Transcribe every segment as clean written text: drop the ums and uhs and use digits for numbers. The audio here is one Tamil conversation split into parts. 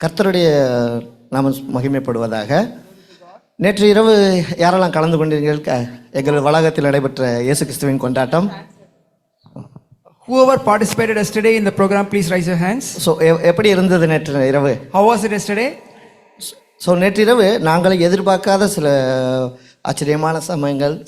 கர்த்தருடைய நாமம் மகிமைப்படுவதாக. நேற்று இரவு யாரெல்லாம் கலந்து கொண்டீர்கள்? எங்கள் வளாகத்தில் நடைபெற்ற இயேசு கிறிஸ்துவின் கொண்டாட்டம். Whoever participated yesterday in the program, please raise your hands. So எப்படி இருந்தது நேற்று இரவு? How was it yesterday? So நேற்று இரவு நாங்கள் எதிர்பார்க்காத சில ஆச்சரியமான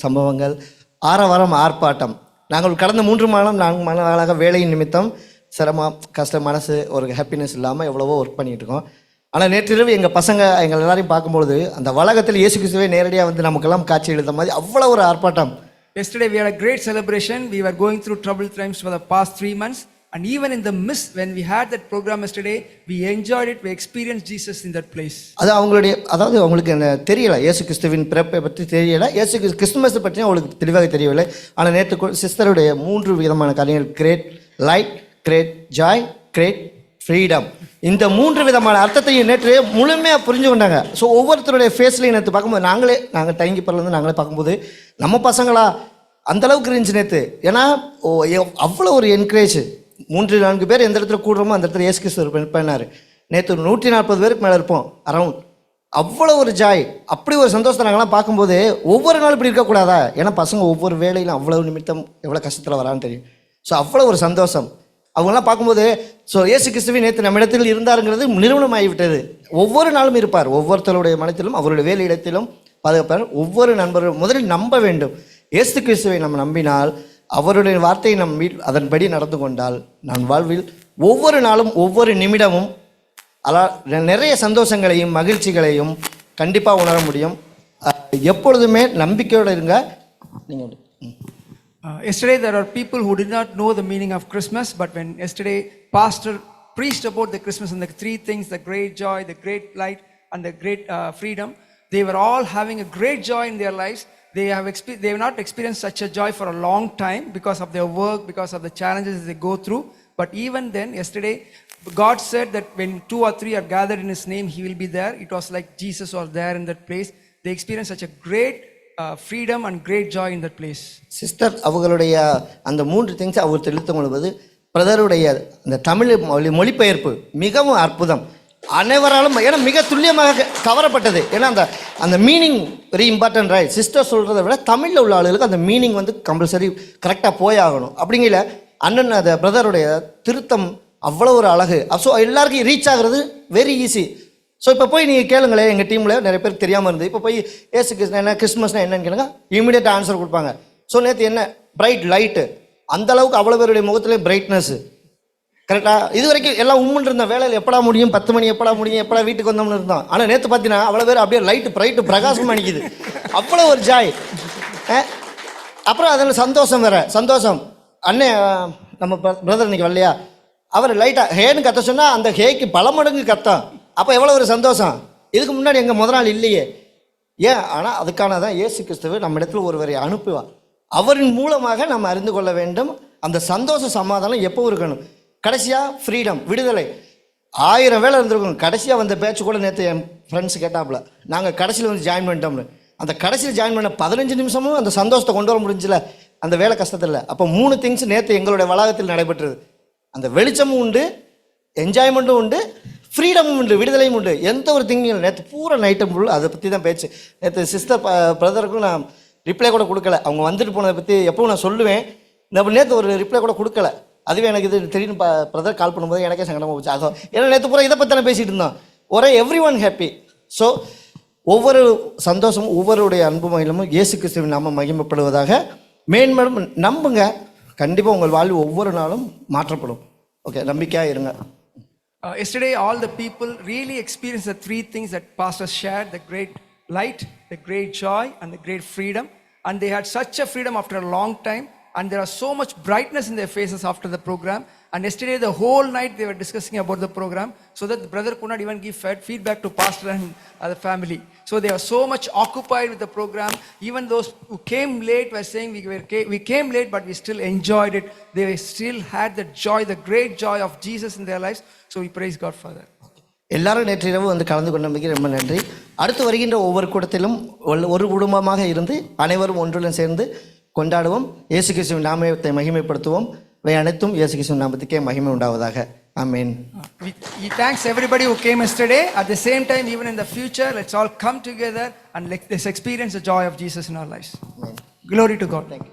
சம்பவங்கள், ஆரவாரம், ஆர்ப்பாட்டம். நாங்கள் கடந்த 4 நாளாக வேலையின் நிமித்தம் சிரமம், கஷ்டம், மனசு ஒரு ஹாப்பினஸ் இல்லாமல் எவ்வளவோ ஒர்க் பண்ணிகிட்டு இருக்கோம். ஆனால் நேற்றிரவு எங்கள் பசங்க எங்கள் எல்லாரையும் பார்க்கும்பொழுது அந்த வளாகத்தில் இயேசு கிறிஸ்துவே நேரடியாக வந்து நமக்கெல்லாம் காட்சி எழுத மாதிரி அவ்வளோ ஒரு ஆர்ப்பாட்டம். Yesterday we had a great celebration. We were going through troubled times for the past 3 months. And even in the midst, when we had that program yesterday, we enjoyed it. We experienced Jesus in that place. அதாவது அவங்களுக்கு தெரியல, இயேசு கிறிஸ்துவின் பிறப்பை பற்றி தெரியல, இயேசு கிறிஸ்துமஸ் பற்றியும் அவங்களுக்கு தெளிவாக தெரியவில்லை. ஆனால் நேற்று சிஸ்டருடைய 3 விதமான காரியங்கள், great light, great joy, great freedom, இந்த 3 விதமான அர்த்தத்தையும் நேற்று முழுமையாக புரிஞ்சு கொண்டாங்க. ஸோ ஒவ்வொருத்தருடைய ஃபேஸ்லையும் நேற்று பார்க்கும்போது நாங்கள் டைங்கிப்பர்லேருந்து நாங்களே பார்க்கும்போது நம்ம பசங்களா அந்தளவுக்கு இருந்துச்சு நேற்று. ஏன்னா அவ்வளோ ஒரு என்கரேஜ். 3-4 பேர் எந்த இடத்துல கூடுறோமோ அந்த இடத்துல இயேசு கிறிஸ்து பண்ணார். நேற்று 140 பேருக்கு மேலே இருப்போம் அரவுண்ட். அவ்வளோ ஒரு ஜாய், அப்படி ஒரு சந்தோஷத்தை நாங்கள்லாம் பார்க்கும்போது ஒவ்வொரு நாள் இப்படி இருக்கக்கூடாதா? ஏன்னா பசங்க ஒவ்வொரு வேலையிலும் அவ்வளோ நிமித்தம் எவ்வளோ கஷ்டத்தில் வரான்னு தெரியும். ஸோ அவ்வளோ ஒரு சந்தோஷம் அவங்களாம் பார்க்கும்போது. ஸோ இயேசு கிறிஸ்துவின் நேற்று நம்ம இடத்தில் இருந்தாருங்கிறது நிறுவனமாகிவிட்டது. ஒவ்வொரு நாளும் இருப்பார், ஒவ்வொருத்தருடைய மனத்திலும் அவருடைய வேலையிடத்திலும் பாதுகாப்பார். ஒவ்வொரு நண்பரும் முதலில் நம்ப வேண்டும். இயேசு கிறிஸ்துவை நம்ம நம்பினால், அவருடைய வார்த்தையை நம்பி அதன்படி நடந்து கொண்டால், நம் வாழ்வில் ஒவ்வொரு நாளும் ஒவ்வொரு நிமிடமும் நிறைய சந்தோஷங்களையும் மகிழ்ச்சிகளையும் கண்டிப்பாக உணர முடியும். எப்பொழுதுமே நம்பிக்கையோடு இருங்க. நீங்கள் yesterday there are people who did not know the meaning of Christmas, but when yesterday pastor preached about the Christmas and the 3 things, the great joy, the great light and the great freedom, they were all having a great joy in their lives. They have not experienced such a joy for a long time because of their work, because of the challenges they go through. But even then, yesterday God said that when 2 or 3 are gathered in his name, he will be there. It was like Jesus was there in that place. They experienced such a great freedom and great joy in that place. Sister அவர்களுடைய அந்த 3 திங்ஸ் அவர் தெளித்து கொள்வது, பிரதருடைய அந்த தமிழ் மொழிபெயர்ப்பு மிகவும் அற்புதம். அனைவராலும் ஏன்னா மிக துல்லியமாக கவரப்பட்டது. ஏன்னா அந்த meaning very important, right? Sister சொல்கிறத விட தமிழில் உள்ள ஆளுகளுக்கு அந்த மீனிங் வந்து கம்பல்சரி கரெக்டாக போயாகணும். அப்படிங்கிற அண்ணன் அந்த பிரதருடைய திருத்தம் அவ்வளோ ஒரு அழகு. ஸோ எல்லாருக்கும் ரீச் ஆகிறது வெரி ஈஸி. ஸோ இப்போ போய் நீங்கள் கேளுங்களேன், எங்கள் டீமில் நிறைய பேருக்கு தெரியாமல் இருந்து, இப்போ போய் ஏசு கிறிஸ்து என்ன, கிறிஸ்மஸ்னால் என்னன்னு கேளுங்க, இமீடியட்டாக ஆன்சர் கொடுப்பாங்க. ஸோ நேற்று என்ன பிரைட் லைட்டு, அந்தளவுக்கு அவ்வளோ பேருடைய முகத்திலே பிரைட்னஸ்ஸு. கரெக்டாக இது வரைக்கும் எல்லாம் உம்முன்னு இருந்தோம், வேலையில் எப்படா முடியும், 10 மணி எப்படா முடியும், எப்படா வீட்டுக்கு வந்தோம்னு இருந்தோம். ஆனால் நேற்று பார்த்தீங்கன்னா அவ்வளோ பேர் அப்படியே லைட்டு பிரைட்டு பிரகாசம் அணிக்குது. அவ்வளோ ஒரு ஜாய். அப்புறம் அதில் சந்தோஷம் வேறு சந்தோஷம். அண்ணே நம்ம பிரதர் இன்னைக்கு வரலையா, அவர் லைட்டாக ஹேன்னு கத்த சொன்னால் அந்த ஹேக்கு பல மடங்கு கத்தம். அப்போ எவ்வளோ ஒரு சந்தோஷம். இதுக்கு முன்னாடி எங்கள் முதல் இல்லையே. ஏன்? ஆனால் அதுக்கான தான் இயேசு கிறிஸ்துவை நம்ம இடத்துல ஒருவரை அனுப்புவார். அவரின் மூலமாக நம்ம அறிந்து கொள்ள வேண்டும். அந்த சந்தோஷ சமாதானம் எப்போ இருக்கணும். கடைசியாக ஃப்ரீடம், விடுதலை. 1000 வேலை இருந்திருக்கணும். கடைசியாக வந்த பேச்சு கூட நேற்று என் ஃப்ரெண்ட்ஸ் கேட்டாப்புல, நாங்கள் கடைசியில் வந்து ஜாயின் பண்ணிட்டோம்னு. அந்த கடைசியில் ஜாயின் பண்ண 15 நிமிஷமும் அந்த சந்தோஷத்தை கொண்டு வர முடிஞ்சில்ல, அந்த வேலை கஷ்டத்தில். அப்போ 3 திங்ஸ் நேற்று எங்களுடைய வளாகத்தில் நடைபெற்றது. அந்த வெளிச்சமும் உண்டு, என்ஜாய்மெண்ட்டும் உண்டு, ஃப்ரீடமும் உண்டு, விடுதலையும் உண்டு. எந்த ஒரு திங்கிங் நேற்று பூரா நைட்டும் ஃபுல் அதை பற்றி தான் பேச்சு. நேற்று சிஸ்டர் பிரதருக்கும் நான் ரிப்ளை கூட கொடுக்கல. அவங்க வந்துட்டு போனதை பற்றி எப்பவும் நான் சொல்லுவேன். நேற்று ஒரு ரிப்ளை கூட கொடுக்கல. அதுவே எனக்கு இது திடீர்னு பிரதர் கால் பண்ணும்போது எனக்கே சங்கடமாக போச்சு. ஆகும் ஏன்னா நேற்று பூரா இதை பற்றி தானே பேசிகிட்டு இருந்தோம். ஒரே எவ்ரி ஒன் ஹாப்பி. ஸோ ஒவ்வொரு சந்தோஷமும் ஒவ்வொருடைய அன்பு மகிழமும் இயேசு கிறிஸ்துவின் நாம மகிமைப்படுவதாக. மேன்மேலும் நம்புங்க, கண்டிப்பாக உங்கள் வாழ்வு ஒவ்வொரு நாளும் மாற்றப்படும். ஓகே, நம்பிக்கையாக இருங்க. Yesterday all the people really experienced the 3 things that pastor shared: the great light, the great joy and the great freedom. And they had such a freedom after a long time, and there are so much brightness in their faces after the program. And yesterday the whole night they were discussing about the program, so that the brother could not even give feedback to pastor and the family. So they are so much occupied with the program. Even those who came late were saying we came late, but we still enjoyed it. They still had the joy, the great joy of Jesus in their lives. So we praise God for that. எல்லாரும் நேற்று இரவு வந்து கலந்து கொண்டமைக்கு ரொம்ப நன்றி. அடுத்து வருகின்ற ஒவ்வொரு கூட்டத்திலும் ஒரு குடும்பமாக இருந்து அனைவரும் ஒன்றுடன் சேர்ந்து கொண்டாடுவோம். இயேசு கிறிஸ்துவின் நாமத்தை மகிமைப்படுத்துவோம். இவை அனைத்தும் இயேசு கிறிஸ்துவின் நாமத்துக்கே மகிமை உண்டாவதாக. ஆமென். We thanks everybody who came yesterday. At the same time, even in the future, let's all come together and let's experience the joy of Jesus in our lives. Glory to God. Thank you.